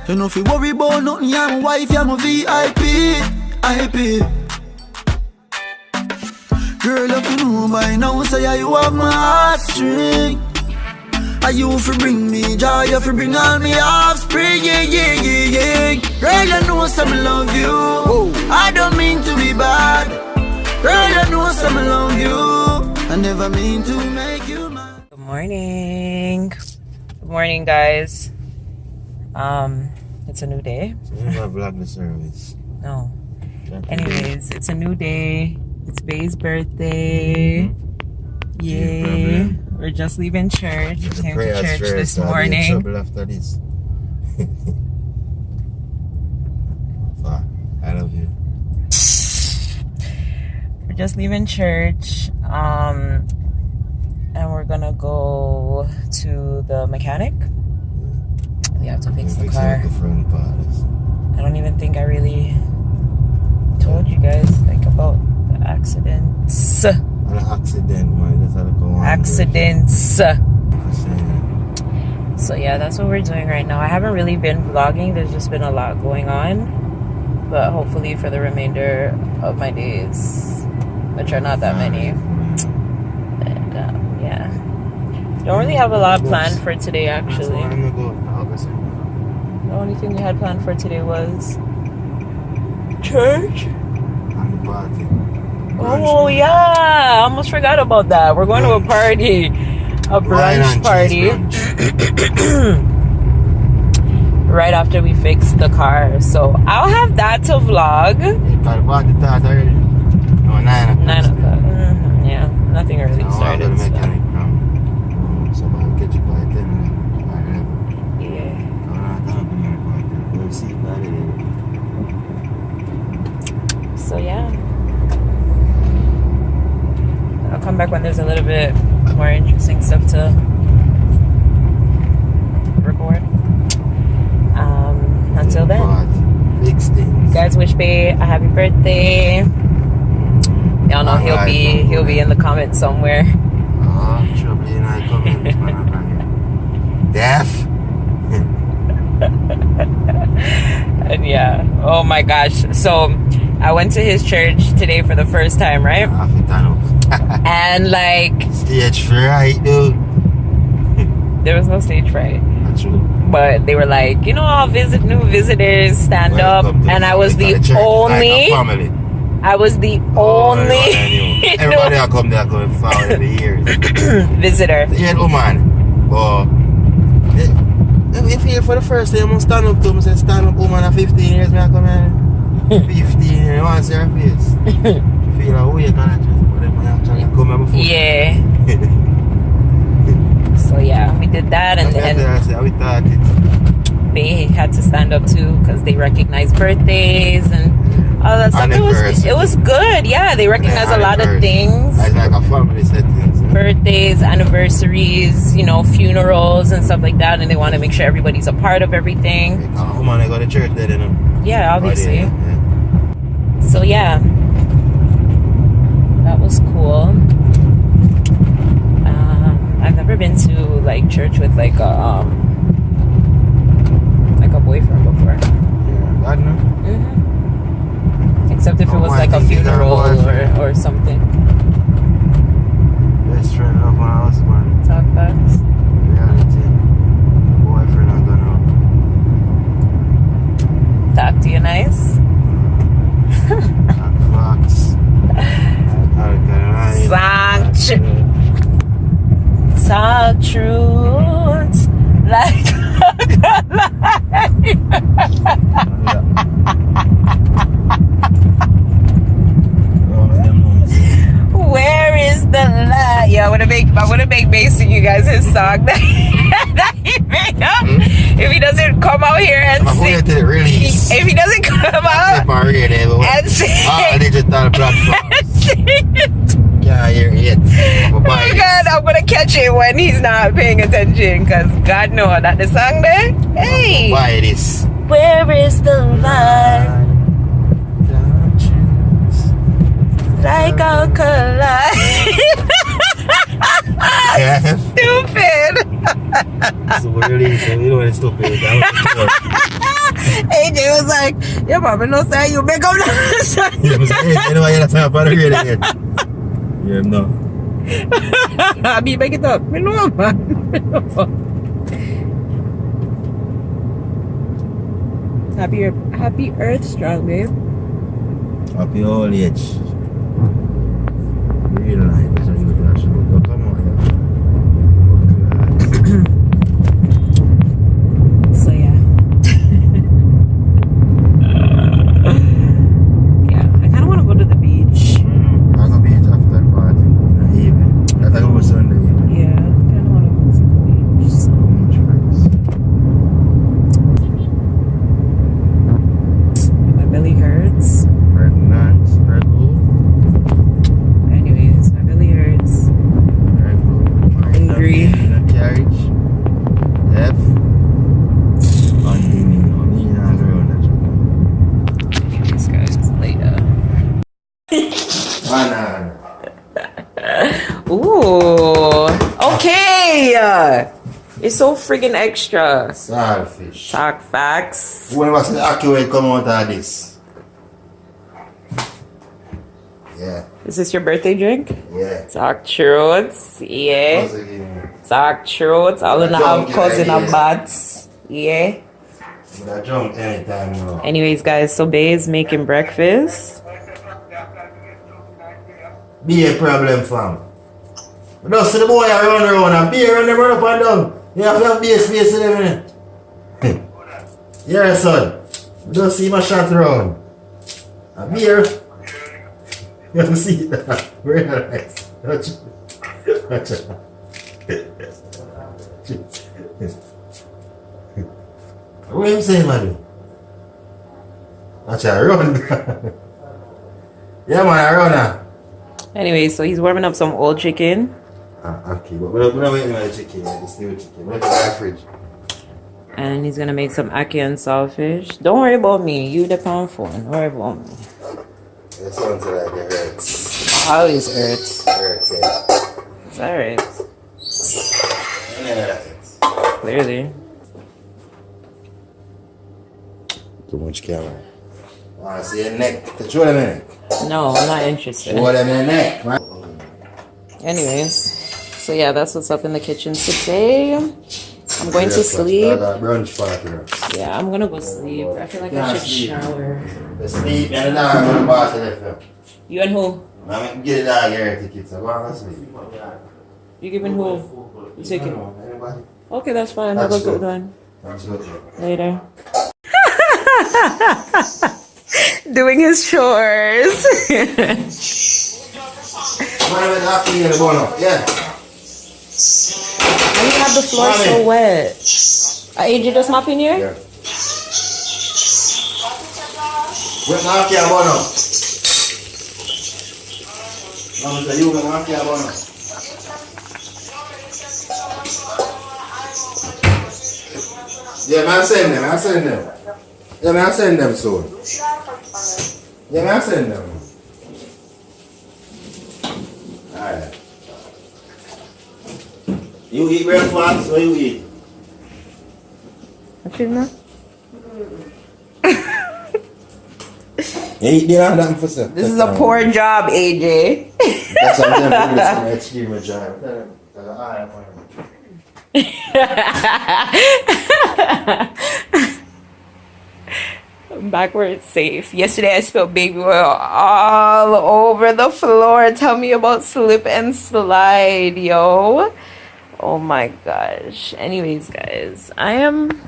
You know if you worry about nothing, you're my wife, you're my VIP. Girl, if you know by now, say you have my heartstring. Are you for bring me joy, you for bring all me offspring, yeah. Girl, you know some love you. I don't mean to be bad. Girl, you know some love you. I never mean to make you mad. Good morning. Good morning, guys. It's a new day. So you never vlog the service. No. Anyways, it's a new day. It's Bay's birthday. Yay. We're just leaving church. We came to church this morning. I'll be in trouble after this. I love you. We're just leaving church. And we're gonna go to the mechanic. We have to fix the car. The front part. I don't even think I really told you guys like about the accidents. An accident, man. That's how they go on. Accidents. So yeah, that's what we're doing right now. I haven't really been vlogging. There's just been a lot going on. But hopefully for the remainder of my days, which are not that many. And yeah. Don't really have a lot planned for today, actually. The only thing we had planned for today was church. And the party. Oh yeah, I almost forgot about that. We're going to a party, a brunch party, right after we fix the car. So I'll have that to vlog. 9 o'clock. Yeah, nothing really started. So. So yeah, I'll come back when there's a little bit more interesting stuff to record. Until then, you guys wish Bay a happy birthday. Y'all know he'll be in the comments somewhere. Death. And yeah, oh my gosh. So I went to his church today for the first time, right? And like stage fright, dude. There was no stage fright. That's true. But they were like, you know, I'll visit new visitors, stand up, and I was the only. I was the only. Everybody that come there come forward in the years. Visitor. Yeah, man. But if you're for the first time, I'm stand up to him. Say stand up, woman. At 15 years, me I come here. 15 years, you want to see her face. Feel like, oh, you can't just come here before. Yeah. So yeah, we did that, and then they had to stand up too because they recognize birthdays and all that stuff. It was good. Yeah, they recognize a lot of things. It's like a family setting. Birthdays, anniversaries, you know, funerals and stuff like that, and they want to make sure everybody's a part of everything. Oh man, I go to church there, you know. Yeah, obviously. Yeah. So yeah, that was cool. I've never been to like church with like a boyfriend before. Yeah, God no. Except if it was like a funeral or something. Best friend of my husband. Talk facts. Reality. Boyfriend I'm gonna talk to you nice. Talk facts. Talk truth like where is the lie? Yeah, I wanna make Bay sing you guys his song that he made up. If he doesn't come out here and sing, if he doesn't come out and sing, digital platform. Yeah, you're it. Oh God, I'm gonna catch it when he's not paying attention, cause God knows that the song there. Hey, why this? Where is the line? Like alkaline. Stupid. So we're really, so you know what it's stupid. AJ was like, "Your mama no say you make up the Yeah, anyway, you're not talking about it again. Yeah, no. Abi, make it up. Me know, man. Happy Earth Strong, babe. Happy old age. Real life is what you show. Come on, So yeah. Yeah, I kind of want to go to the beach. I'm gonna be after the party in the evening. I think it was Sunday evening. Yeah, I kind of want to go to the beach. So. Much friends. My belly hurts. Pregnant, pregnant. Anyways, my belly hurts. Hungry. In a carriage. F. Anyways, guys, later. Ooh. Okay. It's so friggin' extra. Starfish. Talk facts. When was the accurate come out of this? Yeah, Is this your birthday drink? yeah. Talk truths. Yeah. Once again, Talk truths. All in the have cousin of bats. Yeah. but I jump anytime now. Anyways, guys, so Bay is making breakfast. Be a problem, fam. But don't see the boy run around and be around them run up and down. You have to have space in them, innit? Yeah, son. Don't see my shot around. A beer. You have to see that. Very nice. Watch it. Watch it. What are you saying, man? Watch it, run. Yeah, man, I run now. Anyway, so he's warming up some old chicken. Okay, but we're not waiting on the chicken, like this new chicken. We're going to the fridge. And he's gonna make some ackee and saltfish. Don't worry about me. You the pound phone. Don't worry about me. It sounds like it hurts. Always hurts. It hurts, yeah. It's alright. Yeah. Clearly. Too much camera. I see your neck. Show them your neck. No, I'm not interested. Show them your neck, man. Anyways, so yeah, that's what's up in the kitchen today. I'm going to I sleep. got brunch party now. Yeah, I'm gonna go sleep. I feel like I should shower. The sleep and the dog go to the party left. You and who? I'm going to get the dog here tickets. I'm going to sleep. You giving who? You taking? Anybody? Okay, that's fine. I'll That's go good. get one That's good. later. Doing his chores. Man, I'm happy in the bono. Yeah. Why you have the floor so wet? AJ just mopping here? Yeah. Wait, my happy in bono. Mama say you going happy in bono. Yeah, man, send them. I send them. Yeah, man, I send them soon. Yeah, man, I send them. Alright. You eat breakfast or you eat? What you know? You eat dinner that for sir. This is a poor job, AJ. That's what I'm doing. This is my job. Back where it's safe. Yesterday I spilled baby oil all over the floor. Tell me about slip and slide, yo. Oh my gosh. Anyways, guys, I am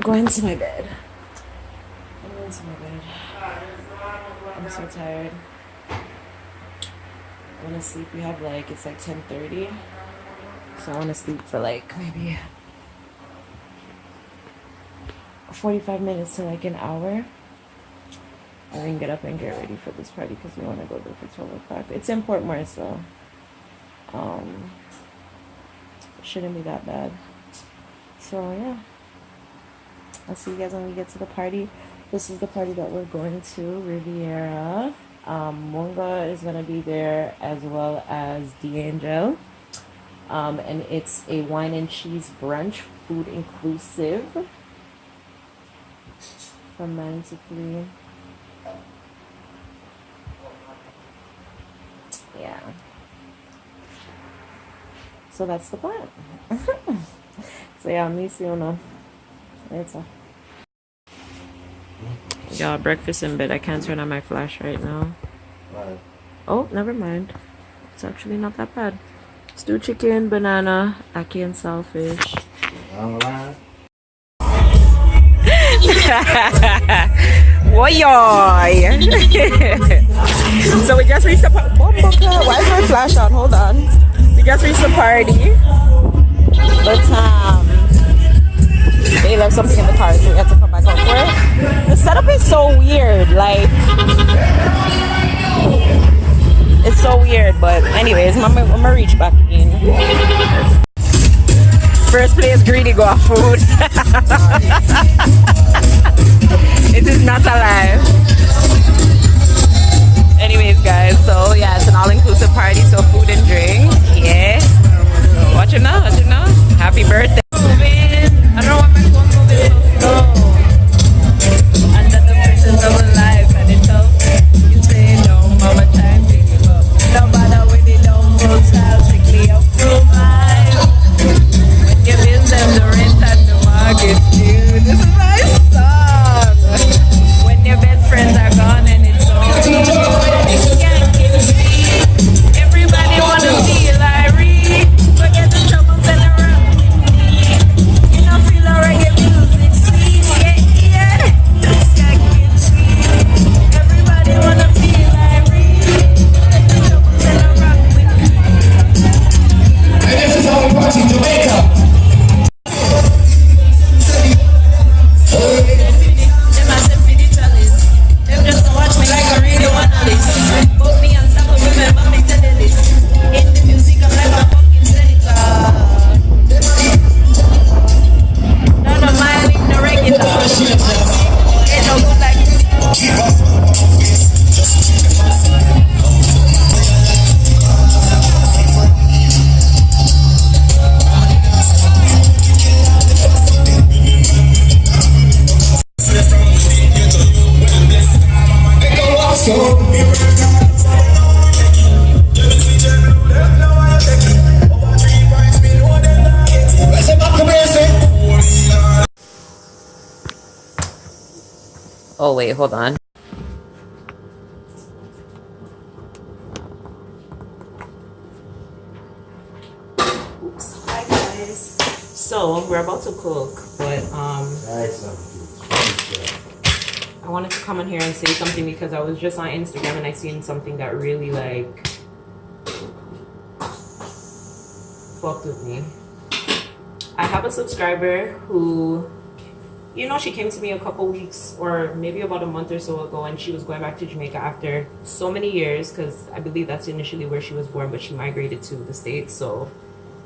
going to my bed. I'm going to my bed. I'm so tired. I want to sleep. We have it's like 10:30. So I want to sleep for maybe 45 minutes to an hour, and then get up and get ready for this party because we want to go there for 12 o'clock. It's in Portmore, so it shouldn't be that bad. So yeah, I'll see you guys when we get to the party. This is the party that we're going to, Riviera. Munga is gonna be there as well as D'Angel. And it's a wine and cheese brunch, food inclusive. from 9 to 3. Yeah. So that's the plan. So yeah, me see you now. Later. Y'all, breakfast in bed. I can't turn on my flash right now. Right. Oh, never mind. It's actually not that bad. Stewed chicken, banana, ackee and saltfish. Woy! So we just reached the party. Why is my flash on? Hold on. We just reached the party. But they left something in the car, so we had to come back out for it. The setup is so weird. Like, it's so weird. But anyways, I'm gonna reach back in. First place, greedy go off food. It is not alive. Anyways, guys, so yeah, it's an all-inclusive party, so food and drinks. Yeah. Watch it now, watch it now. Happy birthday. Moving. I don't know why my phone moving so slow. Under the pressures of life, and it tells you say no, mama time to give up. No matter when they don't move, style strictly up through mine. When you miss them, the rent and the market, dude. This is my song. When your best friends are gone and it's only you, you can't keep me. Everybody wanna feel Irene. Forget the troubles and around with me. You don't feel the reggae music sweet, yeah. Just can't get sweet. Everybody wanna feel Irene. Forget the troubles and around with me. And this is how we party in Jamaica. Them as them feed each other. Them just to watch me like a radio analyst. Put me on top of remember me telling this. In the music I'm like a fucking senator. None of mine in the regular. Ain't no good like Oh wait, hold on. Oops. Hi guys. So we're about to cook, but I wanted to come on here and say something because I was just on Instagram and I seen something that really like fucked with me. I have a subscriber who, you know, she came to me a couple weeks or maybe about a month or so ago, and she was going back to Jamaica after so many years because I believe that's initially where she was born, but she migrated to the States, so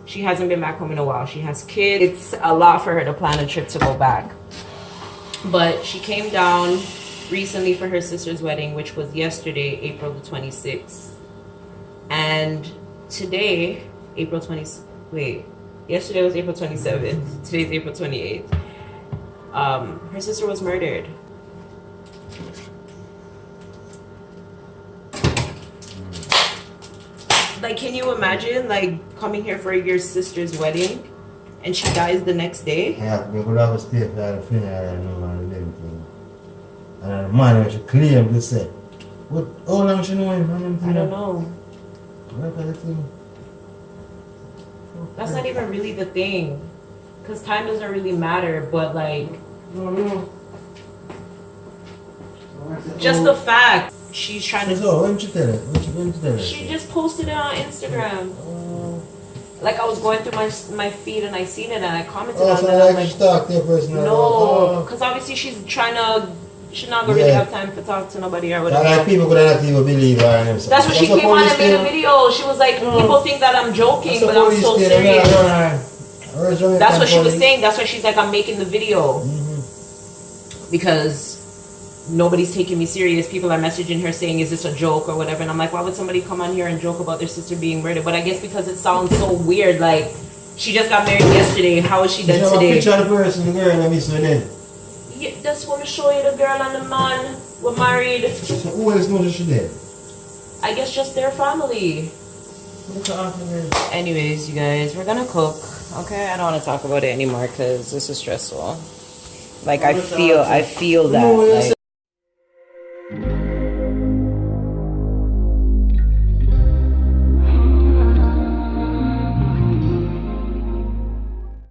she hasn't been back home in a while. She has kids. It's a lot for her to plan a trip to go back. But she came down recently for her sister's wedding, which was yesterday, April the 26th. And today, yesterday was April 27th. Today's April 28th. Her sister was murdered. Like, can you imagine, like, coming here for your sister's wedding and she dies the next day? Yeah, we could have a stay for the funeral and no man and everything. And the man she claimed to say, what, how long she know him? I don't know. What kind of thing? That's not even really the thing. Because time doesn't really matter, but, like, just the fact she's trying to... So, when did you tell her? When did you tell her? She just posted it on Instagram. Like, I was going through my feed and I seen it and I commented on so it. like I'm she talked to your person? no, because obviously she's trying to... She's not gonna really have time to talk to nobody or whatever. Like people could not even believe her and everything. That's what she came on and made a video. She was like, people think that I'm joking, but I'm so serious. That's what she was saying. That's why she's like, I'm making the video. Because nobody's taking me serious. People are messaging her saying, is this a joke or whatever? And I'm like, why would somebody come on here and joke about their sister being murdered? But I guess because it sounds so weird. Like, she just got married yesterday. How is she dead today? Picture of the person, the girl, and I miss her name. Yeah, just want to show you the girl and the man were married. So who else knows that she dead? I guess just their family. Anyways, you guys, we're gonna cook. Okay, I don't want to talk about it anymore because this is stressful. Like I feel that. No, like,